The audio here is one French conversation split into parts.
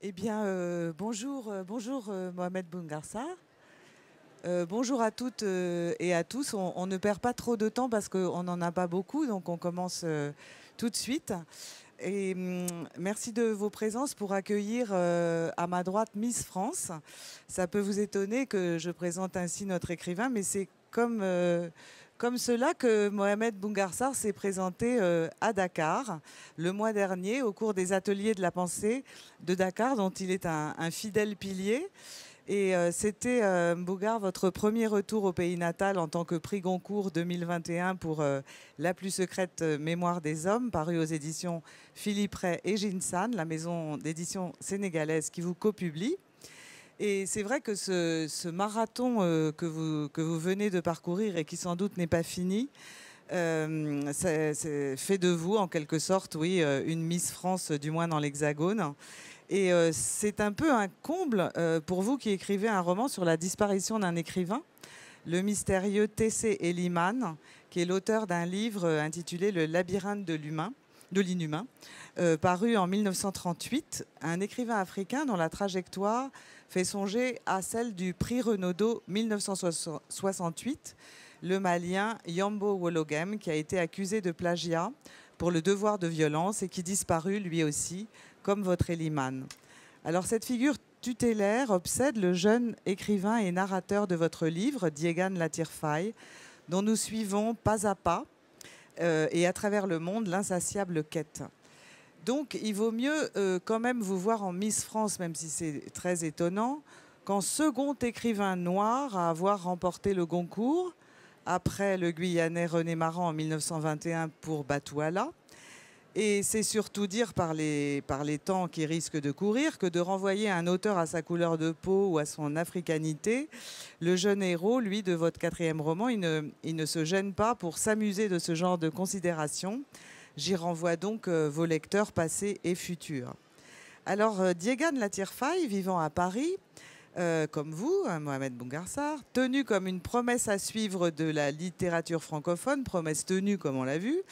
Eh bien, bonjour Mohamed Boungarsar. Bonjour à toutes et à tous. On ne perd pas trop de temps parce qu'on n'en a pas beaucoup, donc on commence tout de suite. Et merci de vos présences pour accueillir à ma droite Miss France. Ça peut vous étonner que je présente ainsi notre écrivain, mais c'est comme cela que Mohamed Boungarsar s'est présenté à Dakar le mois dernier au cours des ateliers de la pensée de Dakar, dont il est un fidèle pilier. Et c'était, Mbougar, votre premier retour au pays natal en tant que prix Goncourt 2021 pour La plus secrète mémoire des hommes, paru aux éditions Philippe Ray et Ginsan, la maison d'édition sénégalaise qui vous copublie. Et c'est vrai que ce marathon que vous venez de parcourir et qui sans doute n'est pas fini, c'est fait de vous, en quelque sorte, oui, une Miss France, du moins dans l'Hexagone. Et c'est un peu un comble pour vous qui écrivez un roman sur la disparition d'un écrivain, le mystérieux T.C. Eliman, qui est l'auteur d'un livre intitulé Le labyrinthe de l'inhumain, paru en 1938, un écrivain africain dont la trajectoire fait songer à celle du prix Renaudot 1968, le Malien Yambo Wologem, qui a été accusé de plagiat pour Le devoir de violence et qui disparut lui aussi, comme votre Eliman. Alors cette figure tutélaire obsède le jeune écrivain et narrateur de votre livre, Diégane Latirfaï, dont nous suivons pas à pas et à travers le monde l'insatiable quête. Donc il vaut mieux quand même vous voir en Miss France, même si c'est très étonnant, qu'en second écrivain noir à avoir remporté le Goncourt, après le Guyanais René Maran en 1921 pour Batouala. Et c'est surtout dire par les temps qui risquent de courir que de renvoyer un auteur à sa couleur de peau ou à son africanité. Le jeune héros, lui, de votre quatrième roman, il ne se gêne pas pour s'amuser de ce genre de considérations. J'y renvoie donc vos lecteurs passés et futurs. Alors, Diégane Latirfaï, vivant à Paris, comme vous, Mohamed Boungarsar, tenu comme une promesse à suivre de la littérature francophone, promesse tenue comme on l'a vu,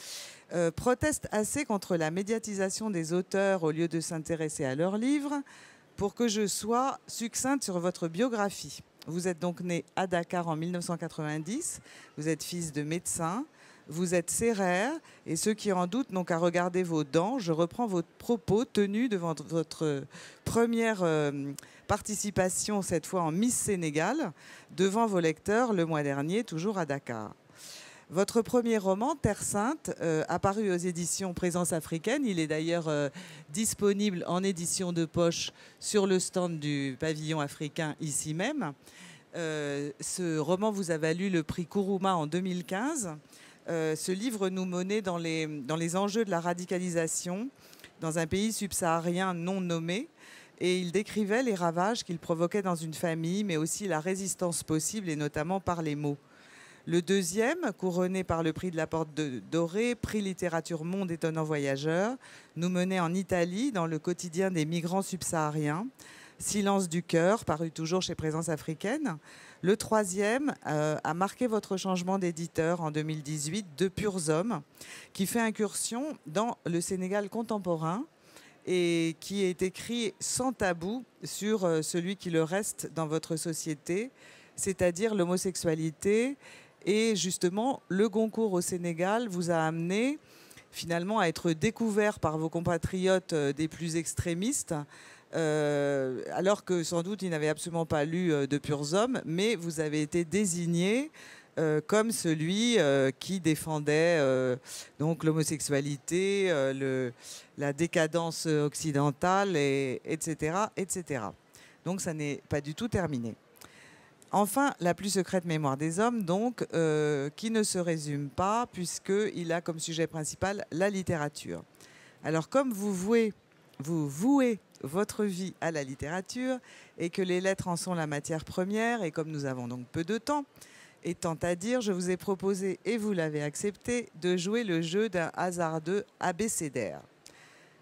proteste assez contre la médiatisation des auteurs au lieu de s'intéresser à leurs livres. Pour que je sois succincte sur votre biographie. Vous êtes donc né à Dakar en 1990, vous êtes fils de médecin, vous êtes sérère, et ceux qui en doutent n'ont qu'à regarder vos dents. Je reprends vos propos tenus devant votre première participation, cette fois en Miss Sénégal, devant vos lecteurs le mois dernier, toujours à Dakar. Votre premier roman, Terre Sainte, apparu aux éditions Présence africaine. Il est d'ailleurs disponible en édition de poche sur le stand du pavillon africain ici même. Ce roman vous a valu le prix Kourouma en 2015. Ce livre nous menait dans les enjeux de la radicalisation dans un pays subsaharien non nommé. Et il décrivait les ravages qu'il provoquait dans une famille, mais aussi la résistance possible, et notamment par les mots. Le deuxième, couronné par le prix de la Porte Dorée, prix littérature Monde étonnant voyageur, nous menait en Italie dans le quotidien des migrants subsahariens. Silence du cœur, paru toujours chez Présence africaine. Le troisième a marqué votre changement d'éditeur en 2018, De purs hommes, qui fait incursion dans le Sénégal contemporain et qui est écrit sans tabou sur celui qui le reste dans votre société, c'est-à-dire l'homosexualité. Et justement, le Goncourt au Sénégal vous a amené finalement à être découvert par vos compatriotes des plus extrémistes, alors que sans doute ils n'avaient absolument pas lu De purs hommes, mais vous avez été désigné comme celui qui défendait donc l'homosexualité, la décadence occidentale, etc., etc. Donc ça n'est pas du tout terminé. Enfin, La plus secrète mémoire des hommes, donc, qui ne se résume pas, puisqu'il a comme sujet principal la littérature. Alors, comme vous vouez votre vie à la littérature, et que les lettres en sont la matière première, et comme nous avons donc peu de temps, étant à dire, je vous ai proposé, et vous l'avez accepté, de jouer le jeu d'un hasardeux abécédaire.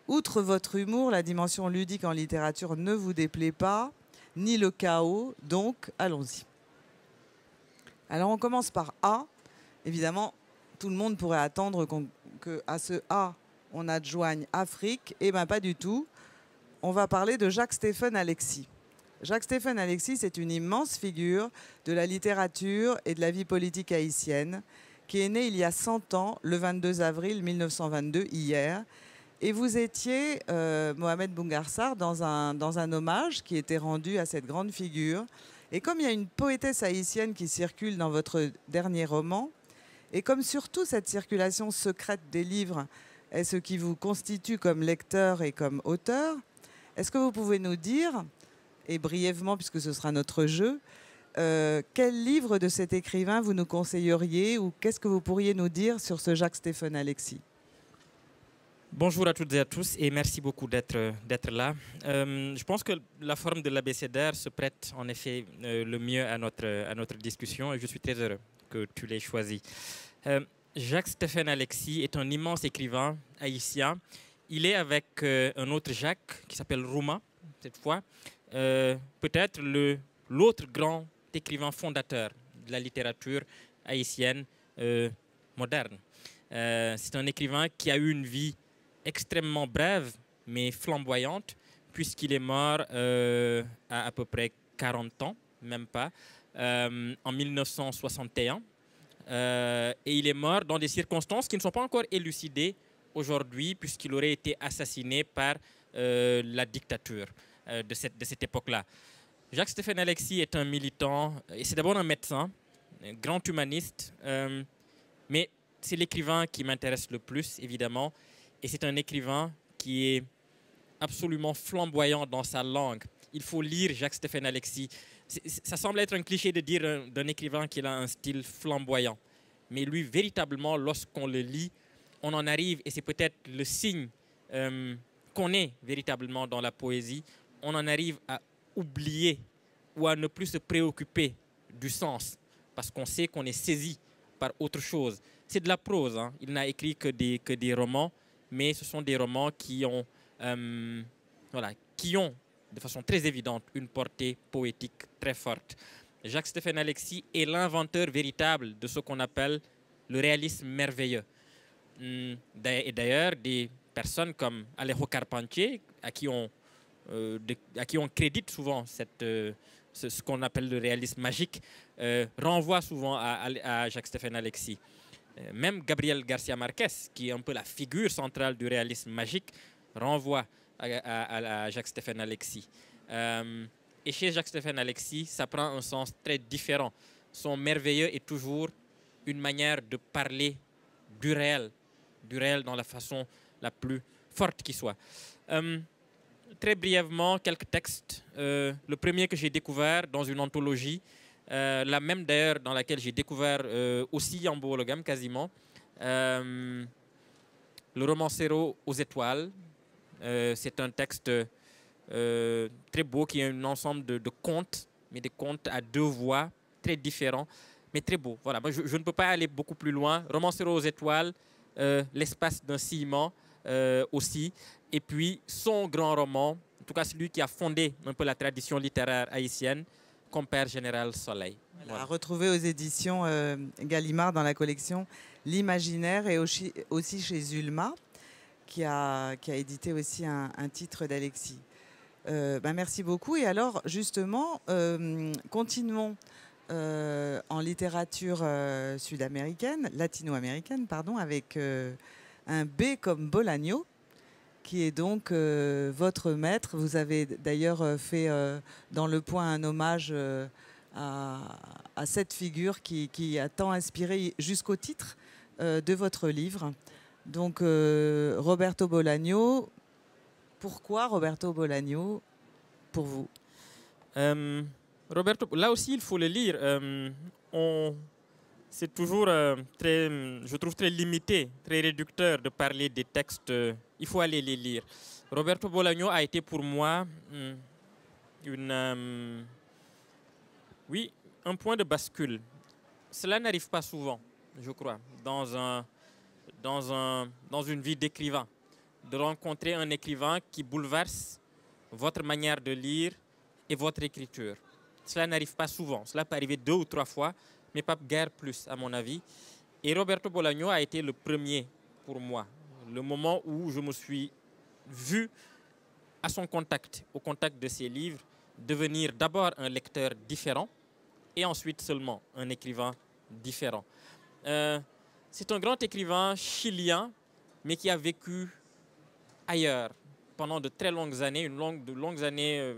Outre votre humour, la dimension ludique en littérature ne vous déplaît pas, ni le chaos, donc allons-y. Alors on commence par A. Évidemment, tout le monde pourrait attendre qu'à ce A, on adjoigne Afrique. Eh bien pas du tout. on va parler de Jacques-Stéphane Alexis. Jacques-Stéphane Alexis, c'est une immense figure de la littérature et de la vie politique haïtienne, qui est né il y a 100 ans, le 22 avril 1922, hier. Et vous étiez, Mohamed Boungarsar, dans un hommage qui était rendu à cette grande figure. Et comme il y a une poétesse haïtienne qui circule dans votre dernier roman, et comme surtout cette circulation secrète des livres est ce qui vous constitue comme lecteur et comme auteur, est-ce que vous pouvez nous dire, et brièvement puisque ce sera notre jeu, quel livre de cet écrivain vous nous conseilleriez ou qu'est-ce que vous pourriez nous dire sur ce Jacques-Stéphane Alexis? Bonjour à toutes et à tous et merci beaucoup d'être là. Je pense que la forme de l'abécédaire se prête en effet le mieux à notre discussion et je suis très heureux que tu l'aies choisi. Jacques-Stéphane Alexis est un immense écrivain haïtien. Il est avec un autre Jacques qui s'appelle Rouma, cette fois, peut-être l'autre grand écrivain fondateur de la littérature haïtienne moderne. C'est un écrivain qui a eu une vie extrêmement brève, mais flamboyante, puisqu'il est mort à peu près 40 ans, même pas, en 1961. Et il est mort dans des circonstances qui ne sont pas encore élucidées aujourd'hui, puisqu'il aurait été assassiné par la dictature de cette époque-là. Jacques-Stéphane Alexis est un militant, et c'est d'abord un médecin, un grand humaniste, mais c'est l'écrivain qui m'intéresse le plus, évidemment, et c'est un écrivain qui est absolument flamboyant dans sa langue. Il faut lire Jacques-Stéphane Alexis. Ça semble être un cliché de dire d'un écrivain qu'il a un style flamboyant. Mais lui, véritablement, lorsqu'on le lit, on en arrive, et c'est peut-être le signe qu'on est véritablement dans la poésie, on en arrive à oublier ou à ne plus se préoccuper du sens, parce qu'on sait qu'on est saisi par autre chose. C'est de la prose, hein. Il n'a écrit que des romans, mais ce sont des romans qui ont de façon très évidente une portée poétique très forte. Jacques-Stéphane Alexis est l'inventeur véritable de ce qu'on appelle le réalisme merveilleux. Et d'ailleurs, des personnes comme Alejo Carpentier, à qui on crédite souvent ce qu'on appelle le réalisme magique, renvoient souvent à Jacques-Stéphane Alexis. Même Gabriel Garcia Marquez, qui est un peu la figure centrale du réalisme magique, renvoie à Jacques-Stéphane Alexis. Et chez Jacques-Stéphane Alexis, ça prend un sens très différent. Son merveilleux est toujours une manière de parler du réel dans la façon la plus forte qui soit. Très brièvement, quelques textes. Le premier que j'ai découvert dans une anthologie, la même d'ailleurs dans laquelle j'ai découvert aussi Yambo Ologam quasiment, le romancero aux étoiles. C'est un texte très beau qui est un ensemble de contes, mais des contes à deux voix, très différents, mais très beaux. Voilà, je ne peux pas aller beaucoup plus loin. Romancero aux étoiles, l'espace d'un ciment aussi, et puis son grand roman, en tout cas celui qui a fondé un peu la tradition littéraire haïtienne, Compère Général Soleil. Voilà. À retrouver aux éditions Gallimard dans la collection L'Imaginaire et aussi chez Zulma, qui a édité aussi un titre d'Alexis. Merci beaucoup. Et alors, justement, continuons en littérature sud-américaine, latino-américaine, pardon, avec un B comme Bolaño, qui est donc votre maître. Vous avez d'ailleurs fait dans Le Point un hommage à cette figure qui a tant inspiré jusqu'au titre de votre livre. Donc Roberto Bolaño, pourquoi Roberto Bolaño pour vous? Roberto, là aussi il faut le lire. C'est toujours je trouve très limité, très réducteur de parler des textes. Il faut aller les lire. Roberto Bolaño a été pour moi un point de bascule. Cela n'arrive pas souvent, je crois, dans une vie d'écrivain, de rencontrer un écrivain qui bouleverse votre manière de lire et votre écriture. Cela n'arrive pas souvent. Cela peut arriver 2 ou 3 fois, mais pas guère plus, à mon avis. Et Roberto Bolaño a été le premier pour moi. Le moment où je me suis vu à son contact, au contact de ses livres, devenir d'abord un lecteur différent et ensuite seulement un écrivain différent. C'est un grand écrivain chilien, mais qui a vécu ailleurs pendant de très longues années, de longues années,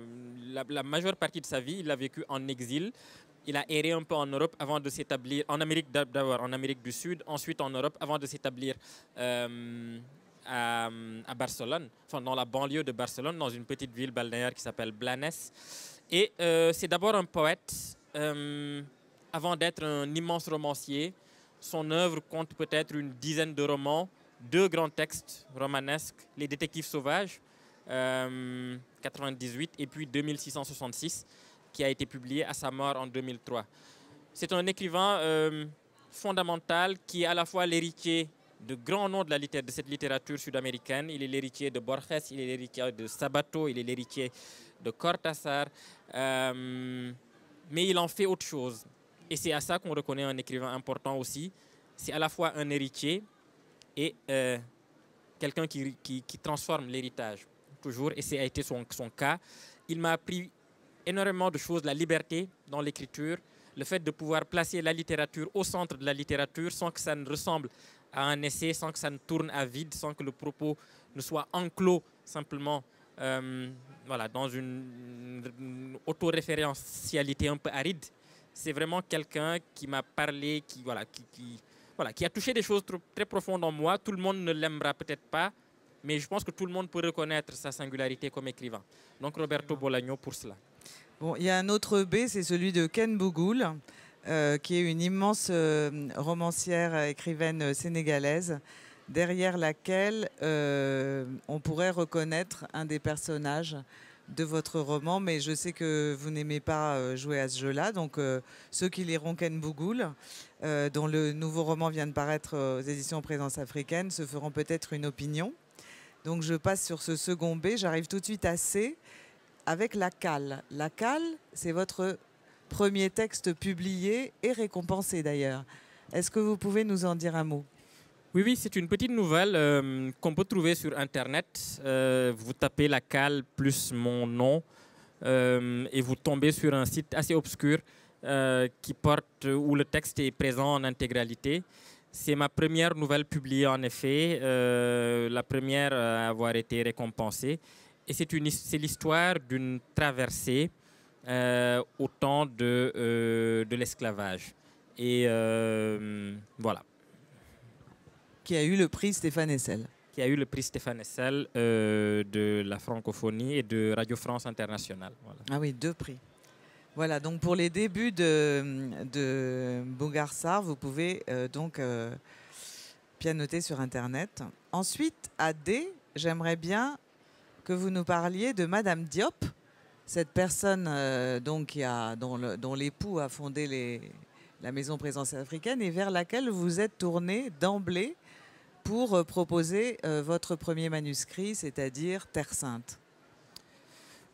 la majeure partie de sa vie, il l'a vécu en exil. Il a erré un peu en Europe avant de s'établir, en Amérique d'abord, en Amérique du Sud, ensuite en Europe avant de s'établir à Barcelone, enfin dans la banlieue de Barcelone, dans une petite ville balnéaire qui s'appelle Blanes. Et c'est d'abord un poète, avant d'être un immense romancier. Son œuvre compte peut-être une dizaine de romans, 2 grands textes romanesques, Les Détectives sauvages, 98, et puis 2666, qui a été publié à sa mort en 2003. C'est un écrivain fondamental qui est à la fois l'héritier de grands noms de cette littérature sud-américaine. Il est l'héritier de Borges, il est l'héritier de Sabato, il est l'héritier de Cortázar, mais il en fait autre chose. Et c'est à ça qu'on reconnaît un écrivain important aussi. C'est à la fois un héritier et quelqu'un qui transforme l'héritage, toujours, et ça a été son cas. Il m'a appris énormément de choses, la liberté dans l'écriture, le fait de pouvoir placer la littérature au centre de la littérature sans que ça ne ressemble à un essai, sans que ça ne tourne à vide, sans que le propos ne soit enclos simplement voilà, dans une autoréférentialité un peu aride. C'est vraiment quelqu'un qui m'a parlé, qui a touché des choses très profondes en moi. Tout le monde ne l'aimera peut-être pas, mais je pense que tout le monde peut reconnaître sa singularité comme écrivain. Donc Roberto Bolaño pour cela. Bon, il y a un autre B, c'est celui de Ken Bougoul, qui est une immense romancière, écrivaine sénégalaise, derrière laquelle on pourrait reconnaître un des personnages de votre roman, mais je sais que vous n'aimez pas jouer à ce jeu-là. Donc, ceux qui liront Ken Bougoul, dont le nouveau roman vient de paraître aux éditions Présence africaine, se feront peut-être une opinion. Donc, je passe sur ce second B. J'arrive tout de suite à C, avec La Cale. La Cale, c'est votre premier texte publié et récompensé d'ailleurs. Est-ce que vous pouvez nous en dire un mot ? Oui, c'est une petite nouvelle qu'on peut trouver sur Internet. Vous tapez La Cale plus mon nom et vous tombez sur un site assez obscur où le texte est présent en intégralité. C'est ma première nouvelle publiée en effet, la première à avoir été récompensée. Et c'est l'histoire d'une traversée au temps de l'esclavage. Et voilà. Qui a eu le prix Stéphane Hessel. Qui a eu le prix Stéphane Hessel de la francophonie et de Radio France Internationale. Voilà. Ah oui, 2 prix. Voilà, donc pour les débuts de Bougar Sarr, vous pouvez donc pianoter sur Internet. Ensuite, à D, j'aimerais bien que vous nous parliez de Madame Diop, cette personne donc, dont l'époux a fondé la Maison Présence africaine et vers laquelle vous êtes tourné d'emblée pour proposer votre premier manuscrit, c'est-à-dire Terre Sainte.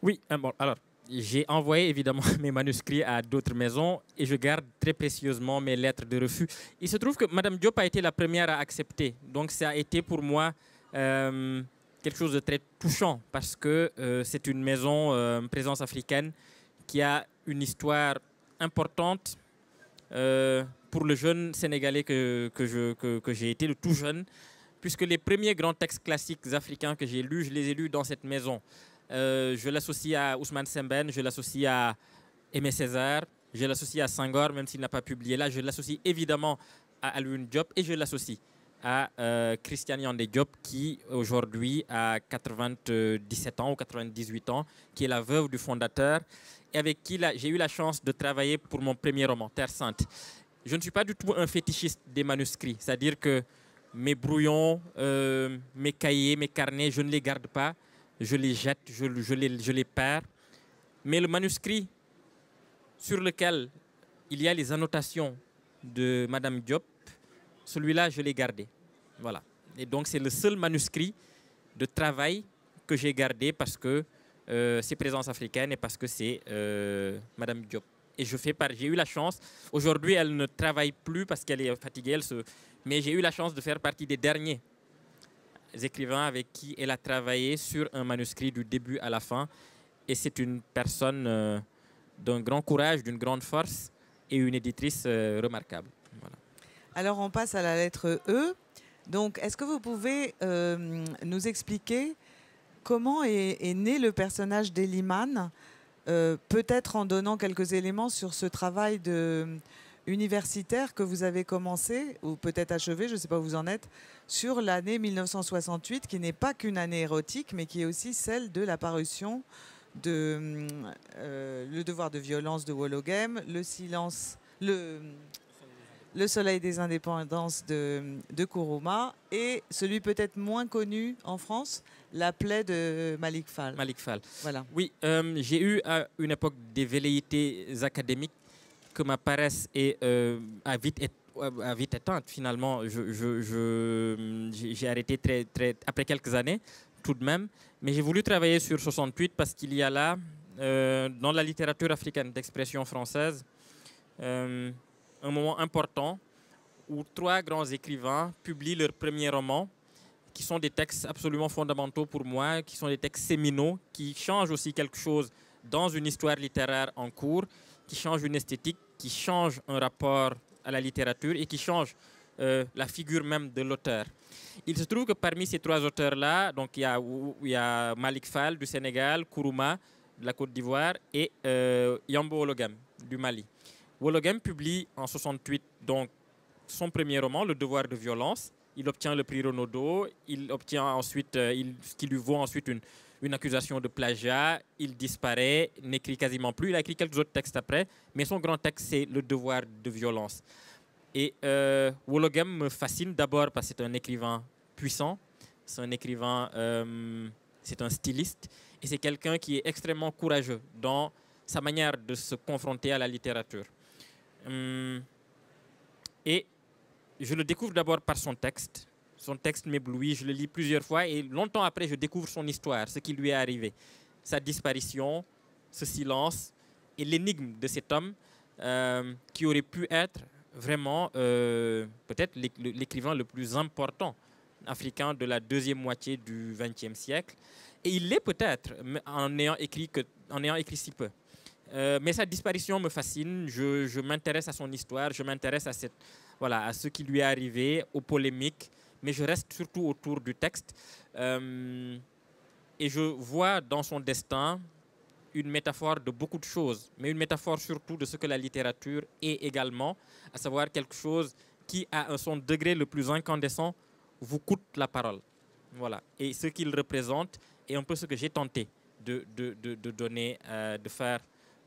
Oui, bon, alors, j'ai envoyé évidemment mes manuscrits à d'autres maisons et je garde très précieusement mes lettres de refus. Il se trouve que Madame Diop a été la première à accepter. Donc ça a été pour moi quelque chose de très touchant parce que c'est une maison Présence africaine qui a une histoire importante pour le jeune Sénégalais que j'ai été, le tout jeune, puisque les premiers grands textes classiques africains que j'ai lus, je les ai lus dans cette maison. Je l'associe à Ousmane Sembène, je l'associe à Aimé Césaire, je l'associe à Senghor, même s'il n'a pas publié là, je l'associe évidemment à Alioune Diop et je l'associe à Christiane Yandé Diop qui aujourd'hui a 97 ans ou 98 ans, qui est la veuve du fondateur et avec qui j'ai eu la chance de travailler pour mon premier roman, Terre Sainte. Je ne suis pas du tout un fétichiste des manuscrits, c'est-à-dire que mes brouillons, mes cahiers, mes carnets, je ne les garde pas, je les jette, je les perds. Mais le manuscrit sur lequel il y a les annotations de Madame Diop, celui-là, je l'ai gardé. Voilà. Et donc, c'est le seul manuscrit de travail que j'ai gardé parce que c'est Présence africaine et parce que c'est Madame Diop. Et j'ai eu la chance, aujourd'hui elle ne travaille plus parce qu'elle est fatiguée, mais j'ai eu la chance de faire partie des derniers écrivains avec qui elle a travaillé sur un manuscrit du début à la fin. Et c'est une personne d'un grand courage, d'une grande force et une éditrice remarquable. Voilà. Alors on passe à la lettre E. Donc est-ce que vous pouvez nous expliquer comment est né le personnage d'Eliman, peut-être en donnant quelques éléments sur ce travail universitaire que vous avez commencé, ou peut-être achevé, je ne sais pas où vous en êtes, sur l'année 1968, qui n'est pas qu'une année érotique, mais qui est aussi celle de la parution de Le devoir de violence de Wollogem, Le soleil des indépendances de Kourouma, et celui peut-être moins connu en France, La plaie de Malik Fall. Malik Fall. Voilà. Oui, j'ai eu à une époque des velléités académiques que ma paresse a vite éteinte. Finalement, j'ai arrêté après quelques années, tout de même. Mais j'ai voulu travailler sur 68 parce qu'il y a là, dans la littérature africaine d'expression française, un moment important où 3 grands écrivains publient leur premier roman, qui sont des textes absolument fondamentaux pour moi, qui sont des textes séminaux, qui changent aussi quelque chose dans une histoire littéraire en cours, qui changent une esthétique, qui changent un rapport à la littérature et qui changent la figure même de l'auteur. Il se trouve que parmi ces 3 auteurs-là, donc il y a Malik Fall du Sénégal, Kourouma de la Côte d'Ivoire et Yambo Wollogem du Mali. Wollogem publie en 68 donc son premier roman, Le devoir de violence. Il obtient le prix Renaudot. Il obtient ensuite, ce qui lui vaut ensuite une accusation de plagiat. Il disparaît, n'écrit quasiment plus. Il a écrit quelques autres textes après, mais son grand texte, c'est Le devoir de violence. Et Wollogem me fascine d'abord parce que c'est un écrivain puissant, c'est un écrivain, c'est un styliste, et c'est quelqu'un qui est extrêmement courageux dans sa manière de se confronter à la littérature. Et je le découvre d'abord par son texte. Son texte m'éblouit, je le lis plusieurs fois et longtemps après, je découvre son histoire, ce qui lui est arrivé. Sa disparition, ce silence et l'énigme de cet homme qui aurait pu être vraiment peut-être l'écrivain le plus important africain de la deuxième moitié du XXe siècle. Et il l'est peut-être en ayant écrit si peu. Mais sa disparition me fascine, je m'intéresse à son histoire, je m'intéresse à ce qui lui est arrivé, aux polémiques, mais je reste surtout autour du texte. Et je vois dans son destin une métaphore de beaucoup de choses, mais une métaphore surtout de ce que la littérature est également, à savoir quelque chose qui, à son degré le plus incandescent, vous coûte la parole. Voilà. Et ce qu'il représente est un peu ce que j'ai tenté de donner, de faire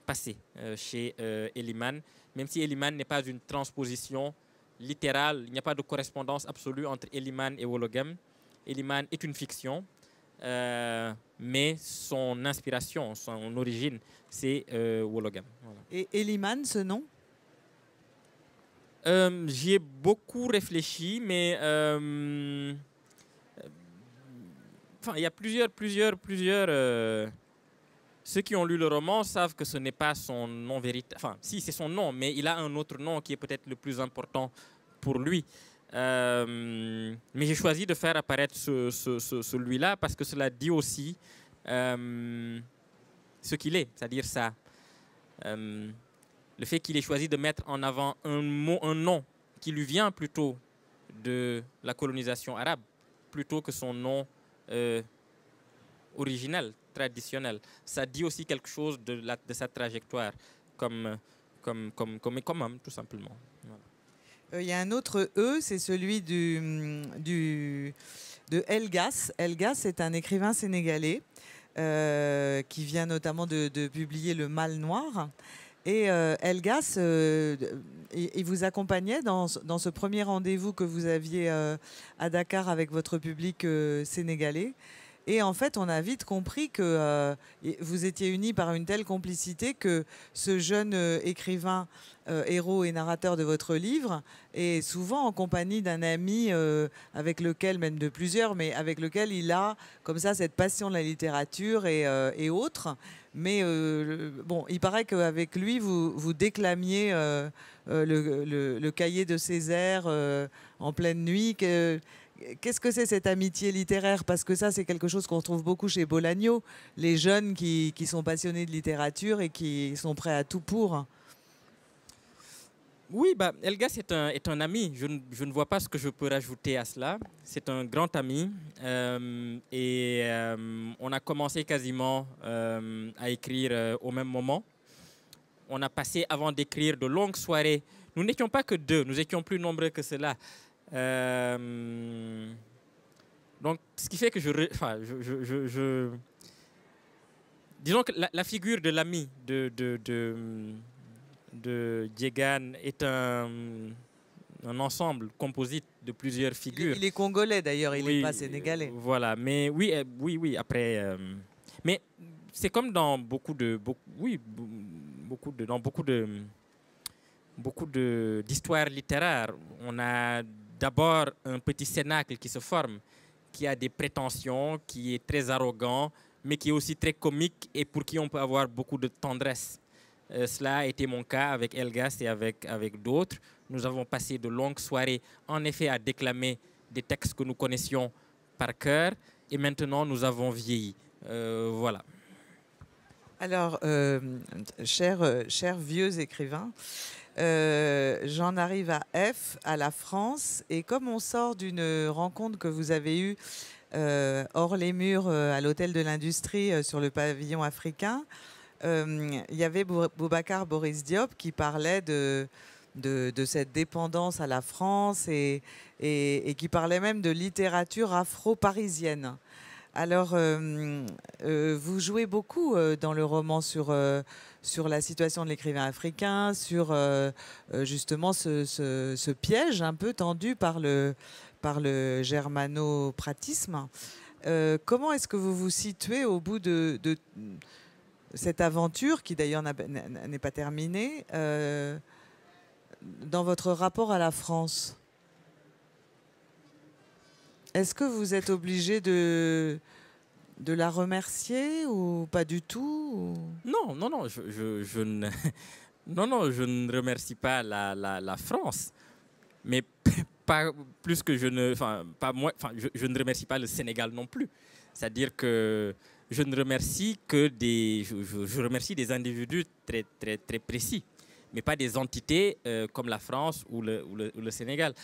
passer chez Eliman, même si Eliman n'est pas une transposition littérale, il n'y a pas de correspondance absolue entre Eliman et Wollogem. Eliman est une fiction, mais son inspiration, son origine, c'est Wollogem. Voilà. Et Eliman, ce nom? J'y ai beaucoup réfléchi, mais il y a plusieurs ceux qui ont lu le roman savent que ce n'est pas son nom véritable. Enfin, si, c'est son nom, mais il a un autre nom qui est peut-être le plus important pour lui. Mais j'ai choisi de faire apparaître celui-là parce que cela dit aussi ce qu'il est, c'est-à-dire ça. Le fait qu'il ait choisi de mettre en avant un nom qui lui vient plutôt de la colonisation arabe, plutôt que son nom originel, traditionnel. Ça dit aussi quelque chose de sa trajectoire comme homme, tout simplement. Voilà. Il y a un autre E, c'est celui de Elgas. Elgas est un écrivain sénégalais qui vient notamment de publier Le Mal Noir. Et Elgas, il vous accompagnait dans ce premier rendez-vous que vous aviez à Dakar avec votre public sénégalais. Et en fait, on a vite compris que vous étiez unis par une telle complicité que ce jeune écrivain, héros et narrateur de votre livre, est souvent en compagnie d'un ami avec lequel, même de plusieurs, mais avec lequel il a comme ça cette passion de la littérature et autres. Mais bon, il paraît qu'avec lui, vous déclamiez le cahier de Césaire en pleine nuit. qu'est-ce que c'est cette amitié littéraire? Parce que ça, c'est quelque chose qu'on retrouve beaucoup chez Bolagno, les jeunes qui sont passionnés de littérature et qui sont prêts à tout pour. Oui, bah, Elgas est un ami. Je ne vois pas ce que je peux rajouter à cela. C'est un grand ami. On a commencé quasiment à écrire au même moment. On a passé, avant d'écrire, de longues soirées. Nous n'étions pas que deux, nous étions plus nombreux que cela. Donc, ce qui fait que disons que la figure de l'ami de Diegan est un ensemble composite de plusieurs figures. Il est congolais d'ailleurs, il n'est Oui, pas sénégalais. Voilà, mais oui, oui, après. Mais c'est comme dans beaucoup d'histoires littéraires. On a d'abord un petit cénacle qui se forme, qui a des prétentions, qui est très arrogant, mais qui est aussi très comique et pour qui on peut avoir beaucoup de tendresse. Cela a été mon cas avec Elgas et avec d'autres. Nous avons passé de longues soirées, en effet, à déclamer des textes que nous connaissions par cœur. Et maintenant, nous avons vieilli. Voilà. Alors, chers vieux écrivains, j'en arrive à F, à la France. Et comme on sort d'une rencontre que vous avez eue hors les murs à l'Hôtel de l'Industrie sur le pavillon africain, il y avait Boubacar Boris Diop qui parlait de cette dépendance à la France et qui parlait même de littérature afro-parisienne. Alors, vous jouez beaucoup dans le roman sur la situation de l'écrivain africain, sur justement ce piège un peu tendu par le germano-pratisme. Comment est-ce que vous vous situez au bout de cette aventure, qui d'ailleurs n'est pas terminée, dans votre rapport à la France? Est-ce que vous êtes obligé de la remercier ou pas du tout? Non, je ne, non, je ne remercie pas la France, mais pas plus que je ne, je ne remercie pas le Sénégal non plus. C'est-à-dire que je ne remercie que je remercie des individus très, très, très précis, mais pas des entités comme la France ou le Sénégal.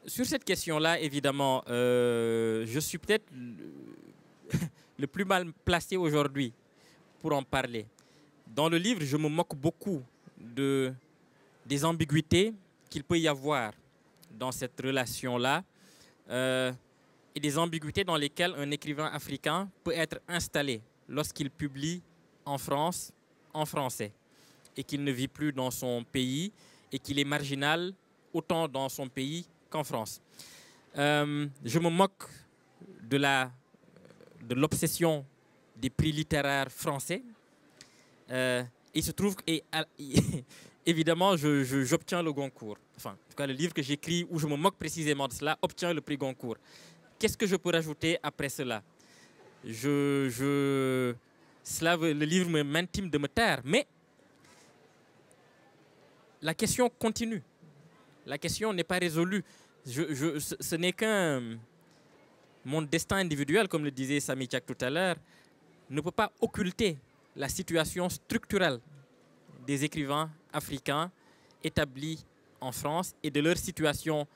Sur cette question-là, évidemment, je suis peut-être le plus mal placé aujourd'hui pour en parler. Dans le livre, je me moque beaucoup des ambiguïtés qu'il peut y avoir dans cette relation-là et des ambiguïtés dans lesquelles un écrivain africain peut être installé lorsqu'il publie en France, en français, et qu'il ne vit plus dans son pays et qu'il est marginal autant dans son pays qu'en France. Je me moque de l'obsession des prix littéraires français. Il se trouve que, évidemment, j'obtiens le Goncourt. Enfin, en tout cas, le livre que j'écris, où je me moque précisément de cela, obtient le prix Goncourt. Qu'est-ce que je peux rajouter après cela? Le livre m'intime de me taire, mais la question continue. La question n'est pas résolue. Ce n'est qu'un... Mon destin individuel, comme le disait Samy Tchak tout à l'heure, ne peut pas occulter la situation structurelle des écrivains africains établis en France et de leur situation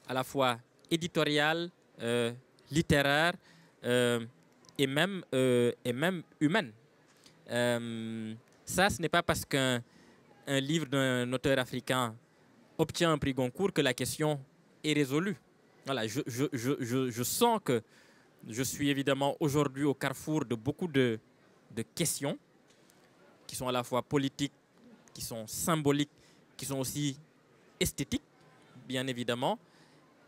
à la fois éditoriale, littéraire et même humaine. Ça, ce n'est pas parce qu'un livre d'un auteur africain obtient un prix Goncourt que la question est résolue. Voilà, je sens que je suis évidemment aujourd'hui au carrefour de beaucoup de questions qui sont à la fois politiques, qui sont symboliques, qui sont aussi esthétiques, bien évidemment,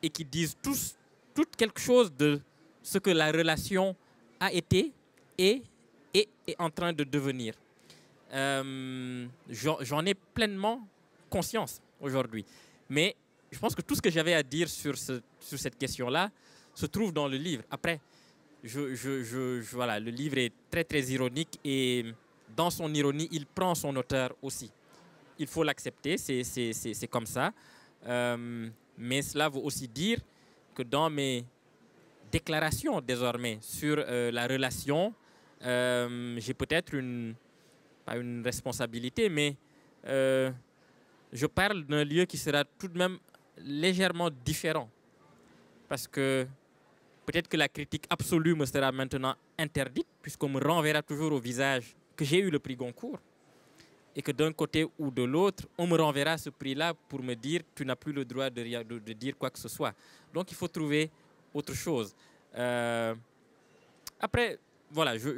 et qui disent toutes quelque chose de ce que la relation a été et est en train de devenir. J'en ai pleinement conscience aujourd'hui. Mais je pense que tout ce que j'avais à dire sur cette question-là se trouve dans le livre. Après, voilà, le livre est très, très ironique et dans son ironie, il prend son auteur aussi. Il faut l'accepter, c'est comme ça. Mais cela veut aussi dire que dans mes déclarations désormais sur la relation, j'ai peut-être pas une responsabilité, mais je parle d'un lieu qui sera tout de même légèrement différent. Parce que peut-être que la critique absolue me sera maintenant interdite, puisqu'on me renverra toujours au visage que j'ai eu le prix Goncourt. Et que d'un côté ou de l'autre, on me renverra ce prix-là pour me dire tu n'as plus le droit de dire quoi que ce soit. Donc il faut trouver autre chose. Après, voilà, je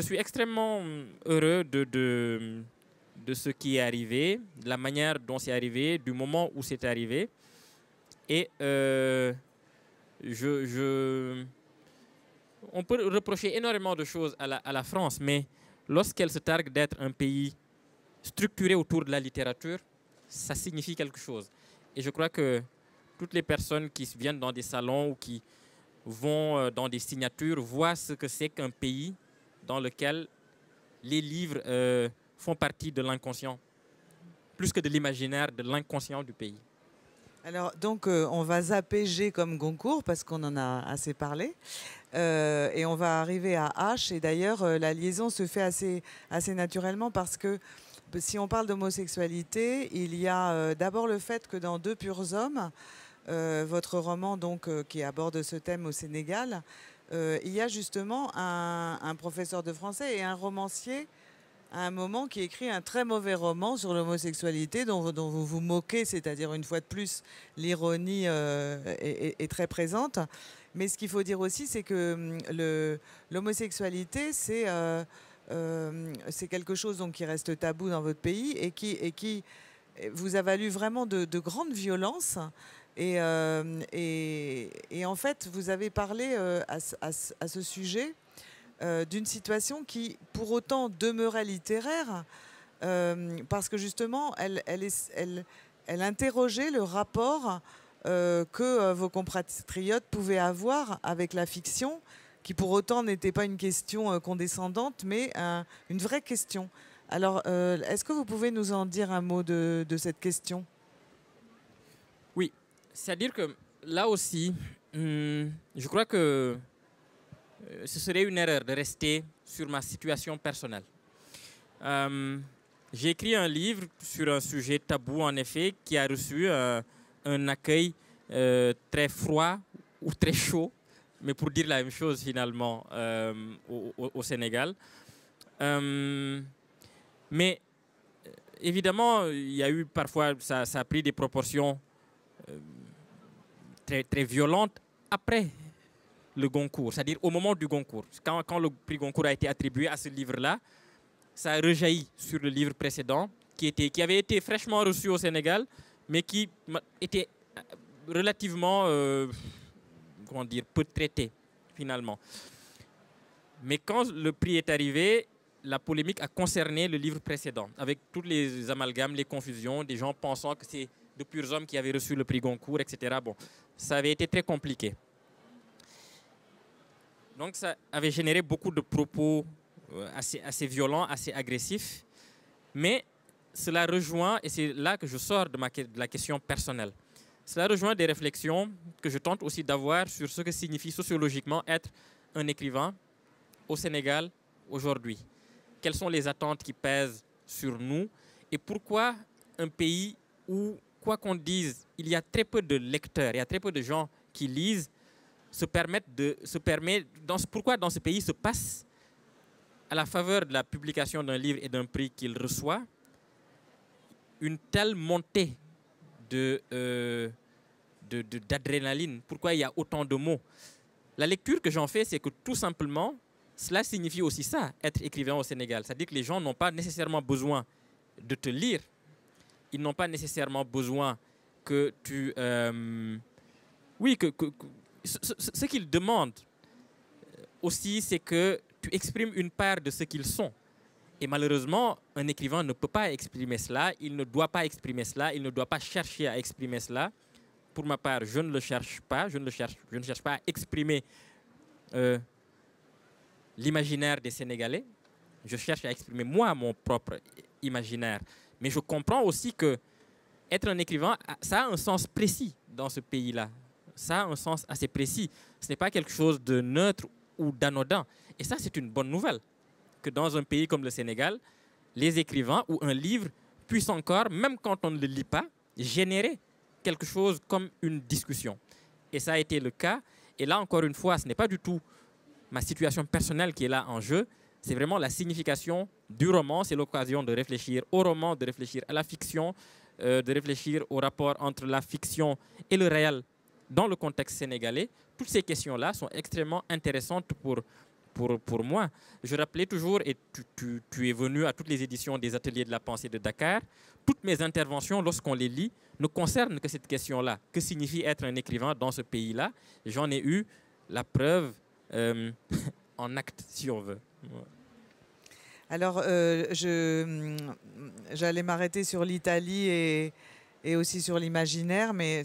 suis extrêmement heureux de ce qui est arrivé, de la manière dont c'est arrivé, du moment où c'est arrivé. Et on peut reprocher énormément de choses à la France, mais lorsqu'elle se targue d'être un pays structuré autour de la littérature, ça signifie quelque chose. Et je crois que toutes les personnes qui viennent dans des salons ou qui vont dans des signatures voient ce que c'est qu'un pays dans lequel les livres font partie de l'inconscient, plus que de l'imaginaire, de l'inconscient du pays. Alors, donc, on va zapper G comme Goncourt parce qu'on en a assez parlé. Et on va arriver à H. Et d'ailleurs, la liaison se fait assez naturellement parce que si on parle d'homosexualité, il y a d'abord le fait que dans Deux purs hommes, votre roman donc, qui aborde ce thème au Sénégal, il y a justement un professeur de français et un romancier à un moment qui écrit un très mauvais roman sur l'homosexualité dont vous vous moquez, c'est-à-dire une fois de plus, l'ironie est très présente. Mais ce qu'il faut dire aussi, c'est que l'homosexualité, c'est quelque chose donc, qui reste tabou dans votre pays et qui vous a valu vraiment de grandes violences. Et en fait, vous avez parlé à ce sujet d'une situation qui, pour autant, demeurait littéraire, parce que justement, elle interrogeait le rapport que vos compatriotes pouvaient avoir avec la fiction, qui pour autant n'était pas une question condescendante, mais une vraie question. Alors, est-ce que vous pouvez nous en dire un mot de cette question ? Oui, c'est-à-dire que là aussi, je crois que ce serait une erreur de rester sur ma situation personnelle. J'ai écrit un livre sur un sujet tabou, en effet, qui a reçu un accueil très froid ou très chaud, mais pour dire la même chose finalement au Sénégal. Mais évidemment, il y a eu parfois, ça a pris des proportions très, très violentes après le Goncourt, c'est-à-dire au moment du Goncourt. Quand le prix Goncourt a été attribué à ce livre-là, ça a rejailli sur le livre précédent qui avait été fraîchement reçu au Sénégal, mais qui était relativement comment dire, peu traité finalement. Mais quand le prix est arrivé, la polémique a concerné le livre précédent, avec tous les amalgames, les confusions, des gens pensant que c'est de purs hommes qui avaient reçu le prix Goncourt, etc. Bon, ça avait été très compliqué. Donc ça avait généré beaucoup de propos assez violents, assez agressifs. Mais cela rejoint, et c'est là que je sors de la question personnelle, cela rejoint des réflexions que je tente aussi d'avoir sur ce que signifie sociologiquement être un écrivain au Sénégal aujourd'hui. Quelles sont les attentes qui pèsent sur nous et pourquoi un pays où, quoi qu'on dise, il y a très peu de lecteurs, il y a très peu de gens qui lisent, pourquoi dans ce pays se passe, à la faveur de la publication d'un livre et d'un prix qu'il reçoit, une telle montée d'adrénaline. Pourquoi il y a autant de mots? La lecture que j'en fais, c'est que tout simplement, cela signifie aussi ça, être écrivain au Sénégal. C'est-à-dire que les gens n'ont pas nécessairement besoin de te lire. Ils n'ont pas nécessairement besoin que tu... ce qu'ils demandent aussi, c'est que tu exprimes une part de ce qu'ils sont. Et malheureusement, un écrivain ne peut pas exprimer cela, il ne doit pas exprimer cela, il ne doit pas chercher à exprimer cela. Pour ma part, je ne le cherche pas, je ne cherche pas à exprimer l'imaginaire des Sénégalais. Je cherche à exprimer moi mon propre imaginaire. Mais je comprends aussi que être un écrivain, ça a un sens précis dans ce pays-là. Ça a un sens assez précis. Ce n'est pas quelque chose de neutre ou d'anodin. Et ça, c'est une bonne nouvelle. Que dans un pays comme le Sénégal, les écrivains ou un livre puissent encore, même quand on ne le lit pas, générer quelque chose comme une discussion. Et ça a été le cas. Et là, encore une fois, ce n'est pas du tout ma situation personnelle qui est là en jeu. C'est vraiment la signification du roman. C'est l'occasion de réfléchir au roman, de réfléchir à la fiction, de réfléchir au rapport entre la fiction et le réel dans le contexte sénégalais. Toutes ces questions-là sont extrêmement intéressantes pour moi. Je rappelais toujours, et tu es venu à toutes les éditions des Ateliers de la Pensée de Dakar, toutes mes interventions, lorsqu'on les lit, ne concernent que cette question-là. Que signifie être un écrivain dans ce pays-là? J'en ai eu la preuve en acte, si on veut. Ouais. Alors, j'allais m'arrêter sur l'Italie et aussi sur l'imaginaire, mais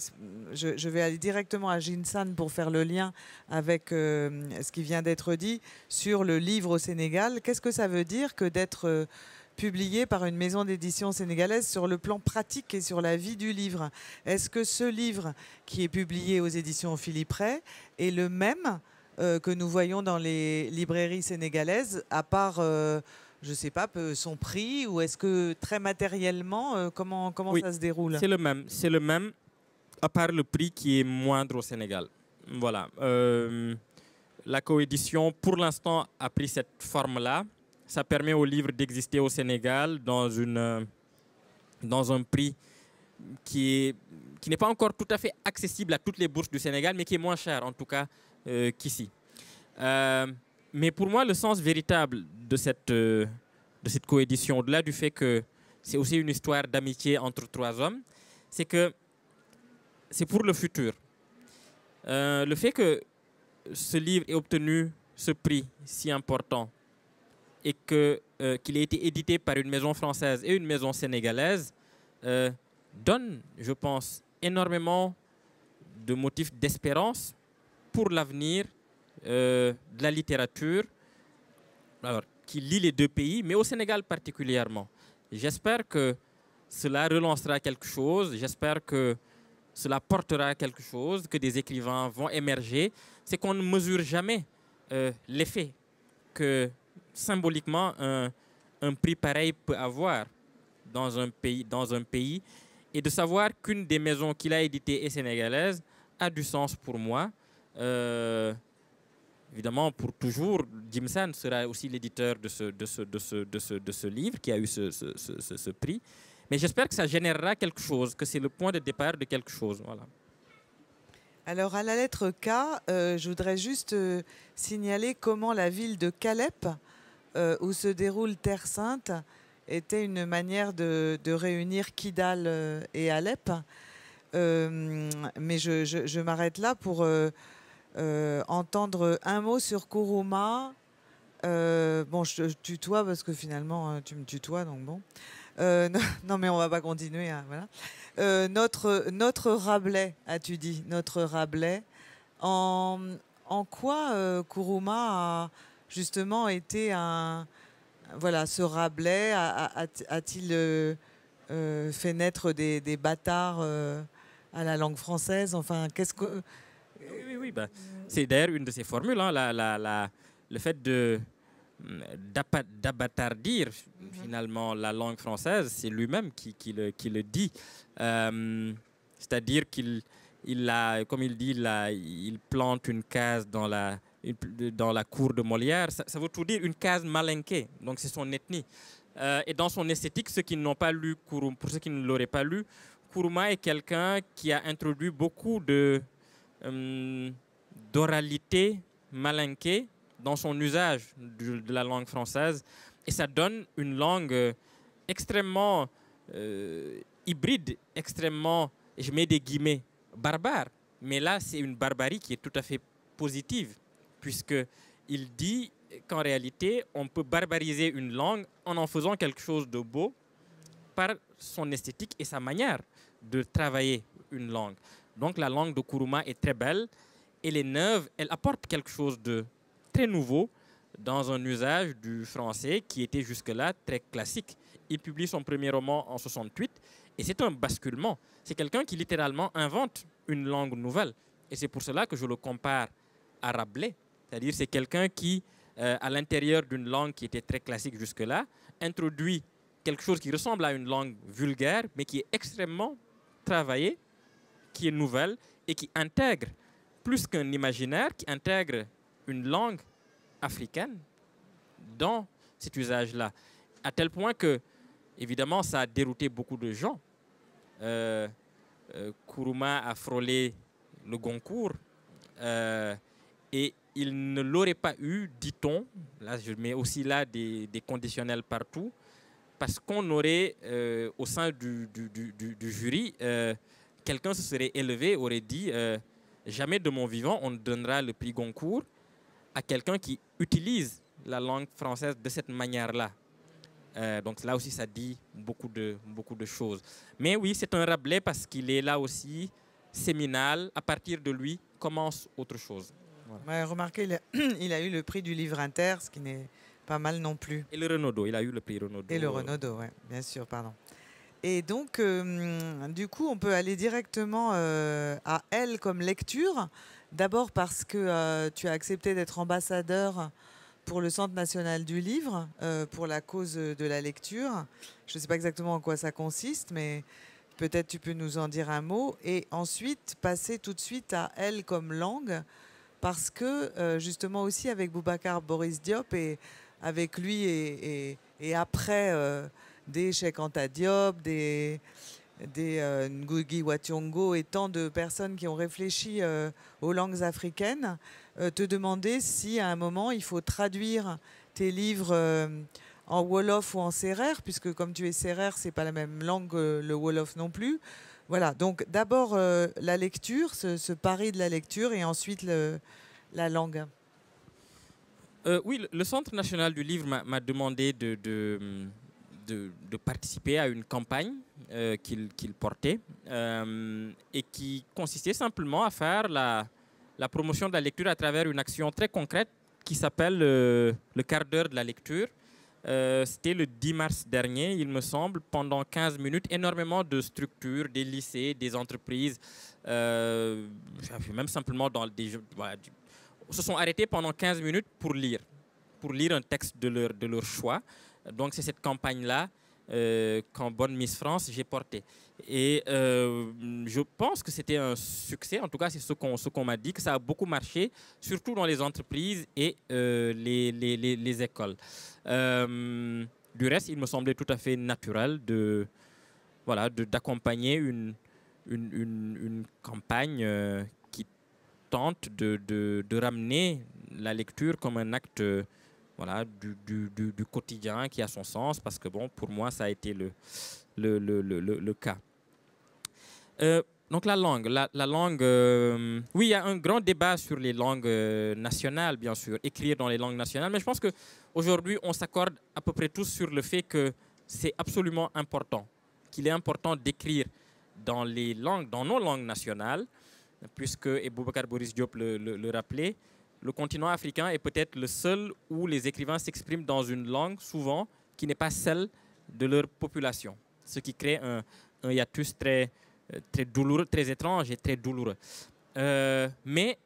je vais aller directement à Jinsan pour faire le lien avec ce qui vient d'être dit sur le livre au Sénégal. Qu'est-ce que ça veut dire que d'être publié par une maison d'édition sénégalaise sur le plan pratique et sur la vie du livre? Est-ce que ce livre qui est publié aux éditions Philippe Ray est le même que nous voyons dans les librairies sénégalaises, à part... je ne sais pas, son prix, ou est-ce que très matériellement, comment Oui, ça se déroule? C'est le même, à part le prix qui est moindre au Sénégal. Voilà. La coédition, pour l'instant, a pris cette forme-là. Ça permet au livre d'exister au Sénégal dans un prix qui n'est pas encore tout à fait accessible à toutes les bourses du Sénégal, mais qui est moins cher, en tout cas, qu'ici. Mais pour moi, le sens véritable de cette coédition, au-delà du fait que c'est aussi une histoire d'amitié entre trois hommes, c'est que c'est pour le futur. Le fait que ce livre ait obtenu ce prix si important et qu'il ait été édité par une maison française et une maison sénégalaise donne, je pense, énormément de motifs d'espérance pour l'avenir de la littérature, alors, qui lie les deux pays, mais au Sénégal particulièrement. J'espère que cela relancera quelque chose, j'espère que cela portera quelque chose, que des écrivains vont émerger. C'est qu'on ne mesure jamais l'effet que symboliquement un prix pareil peut avoir dans un pays, et de savoir qu'une des maisons qu'il a éditées est sénégalaise a du sens pour moi. Évidemment, pour toujours, Jimsan sera aussi l'éditeur de ce livre qui a eu ce prix. Mais j'espère que ça générera quelque chose, que c'est le point de départ de quelque chose. Voilà. Alors, à la lettre K, je voudrais juste signaler comment la ville de Calep, où se déroule Terre Sainte, était une manière de réunir Kidal et Alep. Mais je m'arrête là pour... entendre un mot sur Kourouma. Bon, je tutoie parce que finalement, tu me tutoies, donc bon. Non, mais on va pas continuer. Hein, voilà. Notre Rabelais, as-tu dit? Notre Rabelais. En quoi Kourouma a justement été un... Voilà, ce Rabelais a-t-il fait naître des bâtards à la langue française? Enfin, qu'est-ce que... Oui. Bah, c'est d'ailleurs une de ses formules, hein, le fait d'abattardir finalement la langue française, c'est lui-même qui le dit. C'est-à-dire comme il dit, il plante une case dans la cour de Molière. Ça veut tout dire, une case malinquée. Donc c'est son ethnie. Et dans son esthétique, ceux qui n'ont pas lu Kourouma, pour ceux qui ne l'auraient pas lu, Kourouma est quelqu'un qui a introduit beaucoup d'oralité malinquée dans son usage de la langue française, et ça donne une langue extrêmement hybride, extrêmement, je mets des guillemets, barbare. Mais là, c'est une barbarie qui est tout à fait positive, puisqu'il dit qu'en réalité, on peut barbariser une langue en faisant quelque chose de beau par son esthétique et sa manière de travailler une langue. Donc la langue de Kourouma est très belle, elle est neuve, elle apporte quelque chose de très nouveau dans un usage du français qui était jusque-là très classique. Il publie son premier roman en 68 Et c'est un basculement. C'est quelqu'un qui littéralement invente une langue nouvelle. Et c'est pour cela que je le compare à Rabelais. C'est-à-dire c'est quelqu'un qui, à l'intérieur d'une langue qui était très classique jusque-là, introduit quelque chose qui ressemble à une langue vulgaire, mais qui est extrêmement travaillée, qui est nouvelle et qui intègre, plus qu'un imaginaire, qui intègre une langue africaine dans cet usage-là. À tel point que, évidemment, ça a dérouté beaucoup de gens. Nkrumah a frôlé le Goncourt et il ne l'aurait pas eu, dit-on, là je mets aussi là des conditionnels partout, parce qu'on aurait, au sein du jury, quelqu'un se serait élevé, aurait dit jamais de mon vivant on ne donnera le prix Goncourt à quelqu'un qui utilise la langue française de cette manière-là. Donc là aussi, ça dit beaucoup de choses. Mais oui, c'est un Rabelais parce qu'il est là aussi séminal. À partir de lui, commence autre chose. Voilà. Ouais, remarquez, il a eu le prix du livre inter, ce qui n'est pas mal non plus. Et le Renaudot, il a eu le prix Renaudot. Et le Renaudot, oui, bien sûr, pardon. Et donc, du coup, on peut aller directement à elle comme lecture. D'abord parce que tu as accepté d'être ambassadeur pour le Centre national du livre, pour la cause de la lecture. Je ne sais pas exactement en quoi ça consiste, mais peut-être tu peux nous en dire un mot. Et ensuite, passer tout de suite à elle comme langue, parce que justement aussi avec Boubacar Boris Diop et avec lui et après des Cheikh Anta Diop, des Ngugi wa Thiong'o et tant de personnes qui ont réfléchi aux langues africaines, te demander si à un moment il faut traduire tes livres en Wolof ou en Sérère, puisque comme tu es Sérère, c'est pas la même langue que le Wolof non plus. Voilà, donc d'abord la lecture, ce pari de la lecture, et ensuite la langue. Oui, le Centre national du livre m'a demandé de participer à une campagne qu'il portait et qui consistait simplement à faire la promotion de la lecture à travers une action très concrète qui s'appelle le quart d'heure de la lecture. C'était le 10 mars dernier, il me semble, pendant 15 minutes, énormément de structures, des lycées, des entreprises, même simplement dans des... Voilà, se sont arrêtés pendant 15 minutes pour lire un texte de leur choix. Donc c'est cette campagne-là qu'en bonne Miss France, j'ai portée. Et je pense que c'était un succès, en tout cas c'est ce qu'on m'a dit, que ça a beaucoup marché, surtout dans les entreprises et les écoles. Du reste, il me semblait tout à fait naturel d'accompagner une campagne qui tente de ramener la lecture comme un acte du quotidien qui a son sens, parce que bon, pour moi, ça a été le cas. Donc la langue, oui, il y a un grand débat sur les langues nationales, bien sûr, écrire dans les langues nationales, mais je pense qu'aujourd'hui, on s'accorde à peu près tous sur le fait que c'est absolument important, qu'il est important d'écrire dans nos langues nationales, puisque, et Boubacar Boris Diop le rappelait, le continent africain est peut-être le seul où les écrivains s'expriment dans une langue, souvent, qui n'est pas celle de leur population, ce qui crée un hiatus très douloureux, très étrange et très douloureux. Mais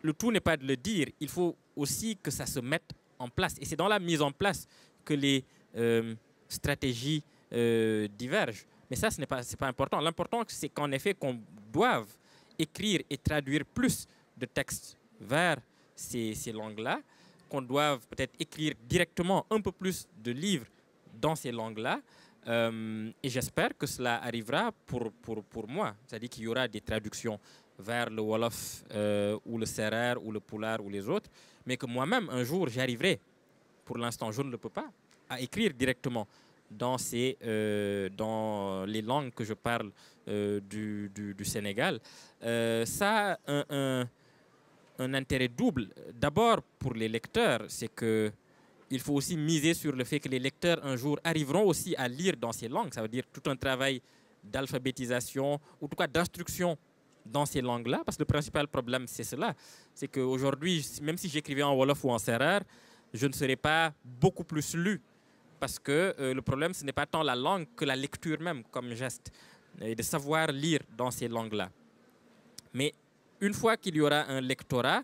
le tout n'est pas de le dire, il faut aussi que ça se mette en place. Et c'est dans la mise en place que les stratégies divergent. Mais ça, c'est pas important. L'important, c'est qu'en effet, qu'on doive écrire et traduire plus de textes vers ces langues-là, qu'on doive peut-être écrire directement un peu plus de livres dans ces langues-là. Et j'espère que cela arrivera pour moi. C'est-à-dire qu'il y aura des traductions vers le Wolof ou le Sérère ou le Pulaar ou les autres, mais que moi-même, un jour, j'arriverai, pour l'instant, je ne le peux pas, à écrire directement dans les langues que je parle du Sénégal. Ça a un intérêt double. D'abord, pour les lecteurs, c'est que il faut aussi miser sur le fait que les lecteurs, un jour, arriveront aussi à lire dans ces langues. Ça veut dire tout un travail d'alphabétisation, ou en tout cas d'instruction dans ces langues-là, parce que le principal problème, c'est cela. C'est qu'aujourd'hui, même si j'écrivais en Wolof ou en Sérère, je ne serais pas beaucoup plus lu parce que le problème, ce n'est pas tant la langue que la lecture même comme geste, et de savoir lire dans ces langues-là. Mais une fois qu'il y aura un lectorat,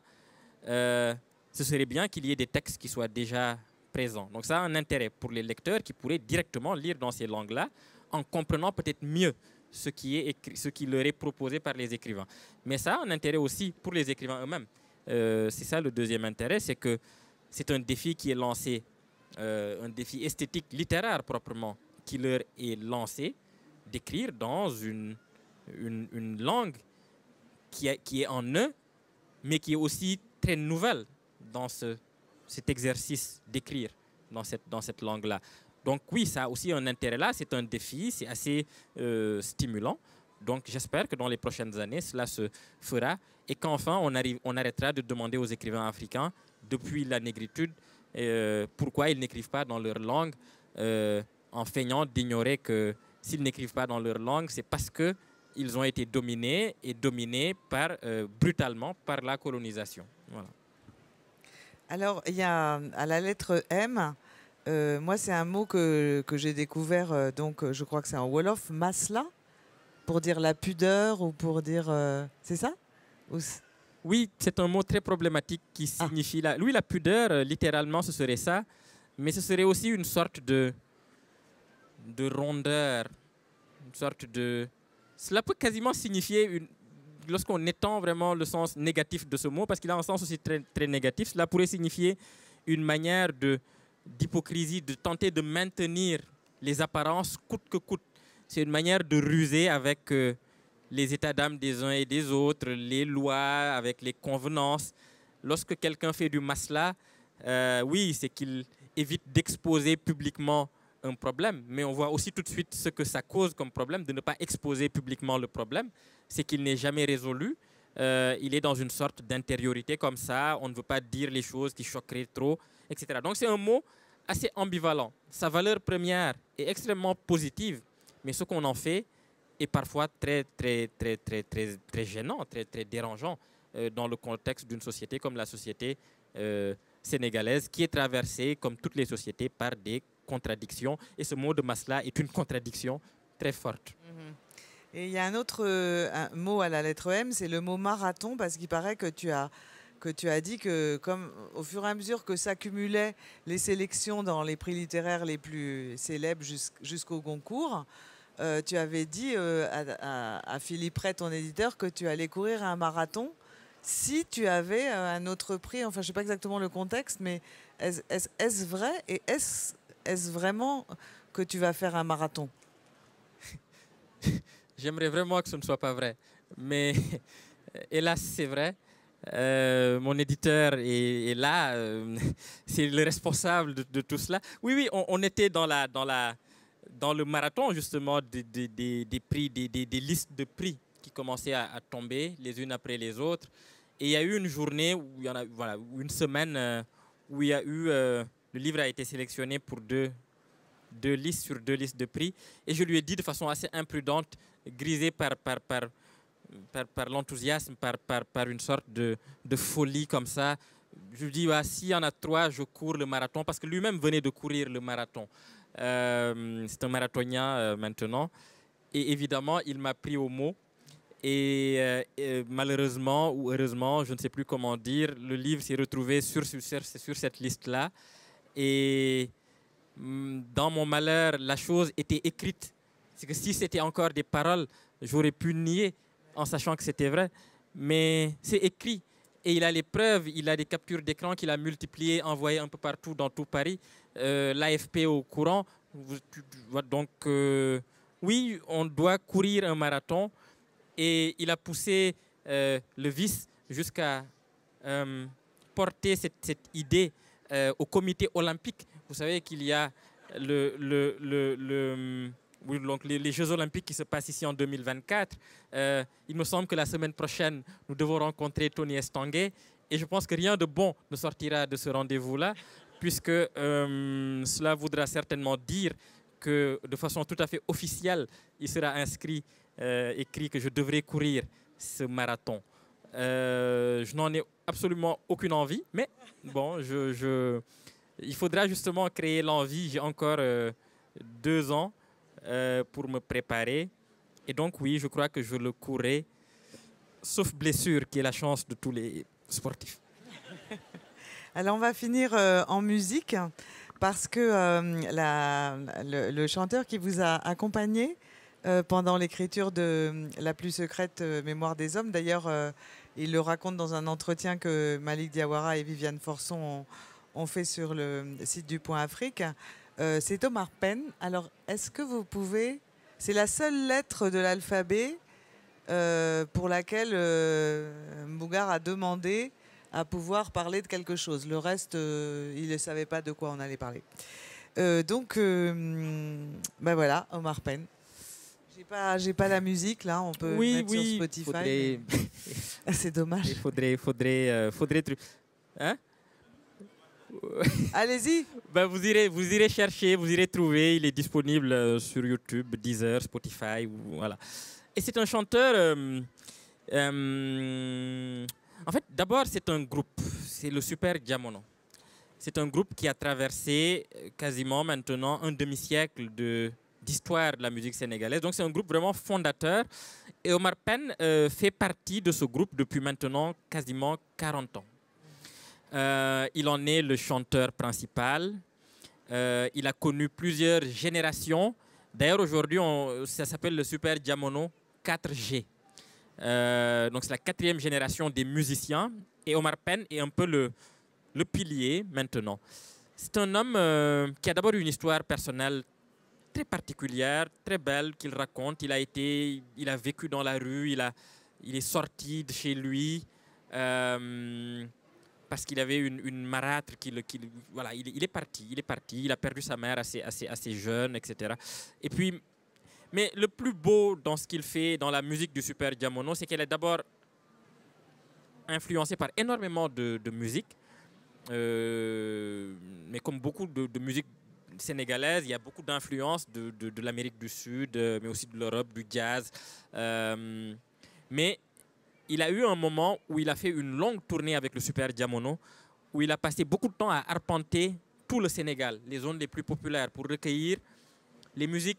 ce serait bien qu'il y ait des textes qui soient déjà présents. Donc ça a un intérêt pour les lecteurs qui pourraient directement lire dans ces langues-là, en comprenant peut-être mieux ce qui est écrit, ce qui leur est proposé par les écrivains. Mais ça a un intérêt aussi pour les écrivains eux-mêmes. C'est ça le deuxième intérêt, c'est que c'est un défi qui est lancé, un défi esthétique, littéraire proprement, qui leur est lancé, d'écrire dans une langue qui est en eux, mais qui est aussi très nouvelle dans cet exercice d'écrire dans cette langue-là. Donc oui, ça a aussi un intérêt là, c'est un défi, c'est assez stimulant. Donc j'espère que dans les prochaines années, cela se fera et qu'enfin on arrêtera de demander aux écrivains africains, depuis la négritude, pourquoi ils n'écrivent pas dans leur langue, en feignant d'ignorer que s'ils n'écrivent pas dans leur langue, c'est parce qu'ils ont été dominés et dominés brutalement par la colonisation. Voilà. Alors, il y a à la lettre M, moi, c'est un mot que j'ai découvert, donc je crois que c'est en Wolof, masla, pour dire la pudeur ou pour dire... c'est ça Oui, c'est un mot très problématique qui signifie... la pudeur, littéralement, ce serait ça, mais ce serait aussi une sorte de rondeur, une sorte de... Cela peut quasiment signifier, lorsqu'on étend vraiment le sens négatif de ce mot, parce qu'il a un sens aussi très, très négatif, cela pourrait signifier une manière d'hypocrisie, de tenter de maintenir les apparences coûte que coûte. C'est une manière de ruser avec les états d'âme des uns et des autres, les lois, avec les convenances. Lorsque quelqu'un fait du masla, oui, c'est qu'il évite d'exposer publiquement un problème, mais on voit aussi tout de suite ce que ça cause comme problème, de ne pas exposer publiquement le problème, c'est qu'il n'est jamais résolu. Il est dans une sorte d'intériorité comme ça, on ne veut pas dire les choses qui choqueraient trop, etc. Donc c'est un mot assez ambivalent. Sa valeur première est extrêmement positive, mais ce qu'on en fait est parfois très, très, très, très, très, très gênant, très, très dérangeant dans le contexte d'une société comme la société sénégalaise, qui est traversée, comme toutes les sociétés, par des contradictions. Et ce mot de masla est une contradiction très forte. Et il y a un autre mot à la lettre M, c'est le mot marathon, parce qu'il paraît que tu as dit que, comme au fur et à mesure que s'accumulaient les sélections dans les prix littéraires les plus célèbres jusqu'au Goncourt, tu avais dit à Philippe Ray, ton éditeur, que tu allais courir un marathon si tu avais un autre prix. Enfin, je ne sais pas exactement le contexte, mais est-ce vrai et est-ce vraiment que tu vas faire un marathon? J'aimerais vraiment que ce ne soit pas vrai, mais hélas, c'est vrai. Mon éditeur est là, c'est le responsable de tout cela. Oui, on était dans le marathon justement des prix, des listes de prix qui commençaient à tomber les unes après les autres. Et il y a eu une journée, où il y en a, voilà, une semaine où il y a eu, le livre a été sélectionné pour deux listes sur 2 listes de prix. Et je lui ai dit de façon assez imprudente, grisée par l'enthousiasme, par une sorte de folie comme ça. Je lui dis, s'il y en a 3, je cours le marathon, parce que lui-même venait de courir le marathon. C'est un marathonien maintenant. Et évidemment, il m'a pris au mot. Et malheureusement ou heureusement, je ne sais plus comment dire, le livre s'est retrouvé sur cette liste-là. Et dans mon malheur, la chose était écrite. C'est que si c'était encore des paroles, j'aurais pu nier en sachant que c'était vrai. Mais c'est écrit. Et il a les preuves, il a des captures d'écran qu'il a multipliées, envoyées un peu partout dans tout Paris. L'AFP au courant. Donc, oui, on doit courir un marathon. Et il a poussé le vice jusqu'à porter cette idée au comité olympique. Vous savez qu'il y a les Jeux olympiques qui se passent ici en 2024. Il me semble que la semaine prochaine, nous devons rencontrer Tony Estanguet. Et je pense que rien de bon ne sortira de ce rendez-vous-là, puisque cela voudra certainement dire que de façon tout à fait officielle, il sera inscrit, écrit que je devrais courir ce marathon. Je n'en ai absolument aucune envie, mais bon, il faudra justement créer l'envie. J'ai encore 2 ans pour me préparer. Et donc, oui, je crois que je le courrai, sauf blessure, qui est la chance de tous les sportifs. Alors, on va finir en musique parce que le chanteur qui vous a accompagné pendant l'écriture de La plus secrète mémoire des hommes, d'ailleurs, il le raconte dans un entretien que Malik Diawara et Viviane Forson ont fait sur le site du Point Afrique, c'est Omar Pène. Alors, est-ce que vous pouvez... C'est la seule lettre de l'alphabet pour laquelle Mbougar a demandé à pouvoir parler de quelque chose. Le reste, il ne savait pas de quoi on allait parler. Donc, ben voilà, Omar Pène. J'ai pas la musique, là, on peut mettre sur Spotify. C'est dommage. Il faudrait hein? Allez-y. Ben, vous irez chercher, vous irez trouver. Il est disponible sur YouTube, Deezer, Spotify, voilà. Et c'est un chanteur... en fait, d'abord, c'est un groupe. C'est le Super Diamono. C'est un groupe qui a traversé quasiment maintenant un demi-siècle d'histoire de la musique sénégalaise. Donc, c'est un groupe vraiment fondateur. Et Omar Pène fait partie de ce groupe depuis maintenant quasiment 40 ans. Il en est le chanteur principal. Il a connu plusieurs générations. D'ailleurs, aujourd'hui, ça s'appelle le Super Diamono 4G. Donc, c'est la 4e génération des musiciens. Et Omar Pène est un peu le pilier maintenant. C'est un homme qui a d'abord une histoire personnelle très particulière, très belle, qu'il raconte. Il a vécu dans la rue, il est sorti de chez lui parce qu'il avait une marâtre. Voilà, il est parti. Il a perdu sa mère assez jeune, etc. Et puis, mais le plus beau dans ce qu'il fait dans la musique du Super Diamono, c'est qu'elle est d'abord influencée par énormément de musique. Mais comme beaucoup de musique sénégalaise, il y a beaucoup d'influences de l'Amérique du Sud, mais aussi de l'Europe, du jazz. Mais il a eu un moment où il a fait une longue tournée avec le Super Diamono, où il a passé beaucoup de temps à arpenter tout le Sénégal, les zones les plus populaires, pour recueillir les musiques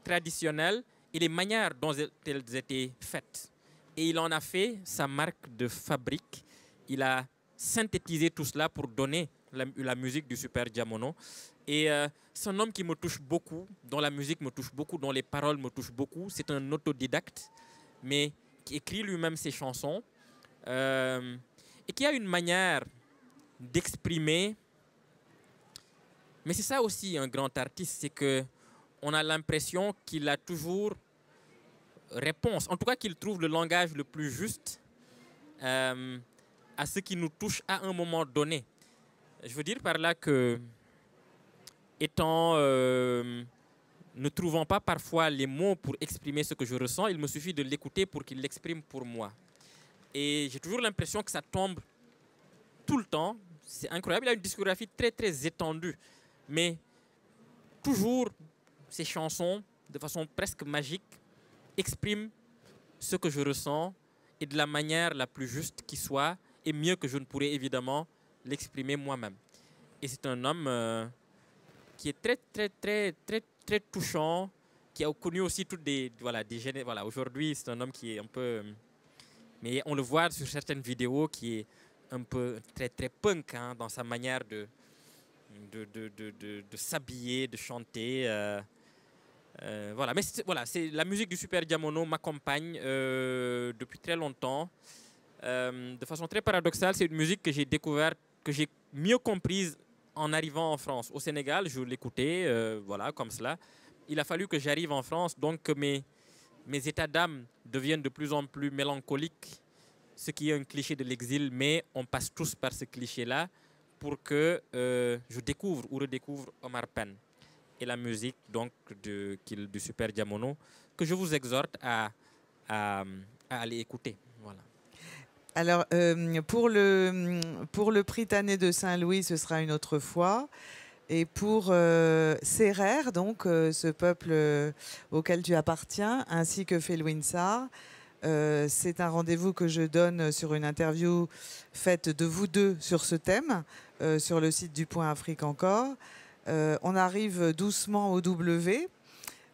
traditionnelles et les manières dont elles étaient faites. Et il en a fait sa marque de fabrique. Il a synthétiser tout cela pour donner la musique du Super Diamono. Et c'est un homme qui me touche beaucoup, dont la musique me touche beaucoup, dont les paroles me touchent beaucoup. C'est un autodidacte, mais qui écrit lui-même ses chansons et qui a une manière d'exprimer. Mais c'est ça aussi un grand artiste, c'est qu'on a l'impression qu'il a toujours réponse, en tout cas qu'il trouve le langage le plus juste à ce qui nous touche à un moment donné. Je veux dire par là que, ne trouvant pas parfois les mots pour exprimer ce que je ressens, il me suffit de l'écouter pour qu'il l'exprime pour moi. Et j'ai toujours l'impression que ça tombe tout le temps. C'est incroyable. Il a une discographie très, très étendue. Mais toujours, ses chansons, de façon presque magique, expriment ce que je ressens et de la manière la plus juste qui soit, et mieux que je ne pourrais évidemment l'exprimer moi-même. Et c'est un homme qui est très, très, très, très, très touchant, qui a connu aussi toutes des générations. Voilà, aujourd'hui, c'est un homme qui est un peu... mais on le voit sur certaines vidéos, qui est un peu très, très punk hein, dans sa manière de s'habiller, de chanter. Voilà, mais la musique du Super Diamono m'accompagne depuis très longtemps. De façon très paradoxale, c'est une musique que j'ai découverte, que j'ai mieux comprise en arrivant en France. Au Sénégal, je l'écoutais, voilà, comme cela. Il a fallu que j'arrive en France, donc que mes états d'âme deviennent de plus en plus mélancoliques, ce qui est un cliché de l'exil, mais on passe tous par ce cliché-là pour que je découvre ou redécouvre Omar Pène et la musique donc du Super Diamono, que je vous exhorte à aller écouter. Voilà. Alors, pour le prix Tanné de Saint-Louis, ce sera une autre fois. Et pour Serer, donc ce peuple auquel tu appartiens, ainsi que Felwine Sarr, C'est un rendez-vous que je donne sur une interview faite de vous deux sur ce thème, sur le site du Point Afrique encore. On arrive doucement au W.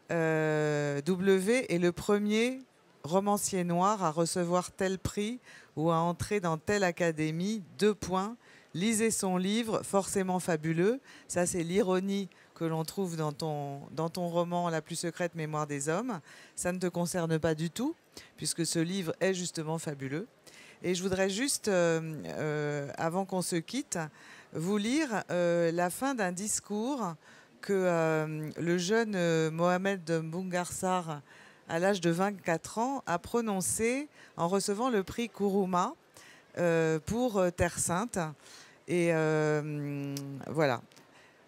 W est le premier romancier noir à recevoir tel prix ou à entrer dans telle académie. 2 points. Lisez son livre, forcément fabuleux. Ça, c'est l'ironie que l'on trouve dans ton roman La plus secrète mémoire des hommes. Ça ne te concerne pas du tout, puisque ce livre est justement fabuleux. Et je voudrais juste, avant qu'on se quitte, vous lire la fin d'un discours que le jeune Mohamed Mbungar à l'âge de 24 ans, a prononcé en recevant le prix Kourouma pour Terre Sainte. Et voilà.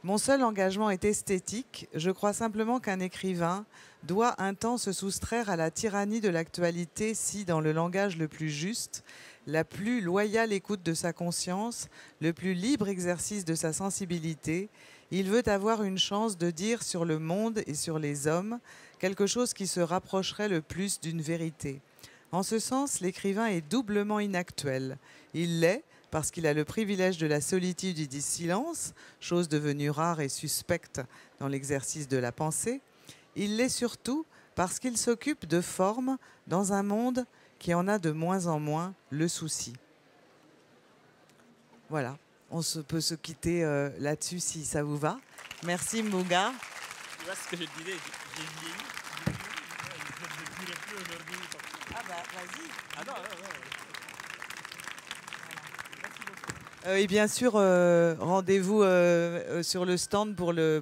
Mon seul engagement est esthétique. Je crois simplement qu'un écrivain doit un temps se soustraire à la tyrannie de l'actualité si, dans le langage le plus juste, la plus loyale écoute de sa conscience, le plus libre exercice de sa sensibilité, il veut avoir une chance de dire sur le monde et sur les hommes quelque chose qui se rapprocherait le plus d'une vérité. En ce sens, l'écrivain est doublement inactuel. Il l'est parce qu'il a le privilège de la solitude et du silence, chose devenue rare et suspecte dans l'exercice de la pensée. Il l'est surtout parce qu'il s'occupe de forme dans un monde qui en a de moins en moins le souci. Voilà, peut se quitter là-dessus si ça vous va. Merci Mbungar. Tu vois ce que je disais, j'ai vieilli. Je ne dirai plus aujourd'hui. Ah bah vas-y. Ah non, Et bien sûr, rendez-vous sur le stand pour le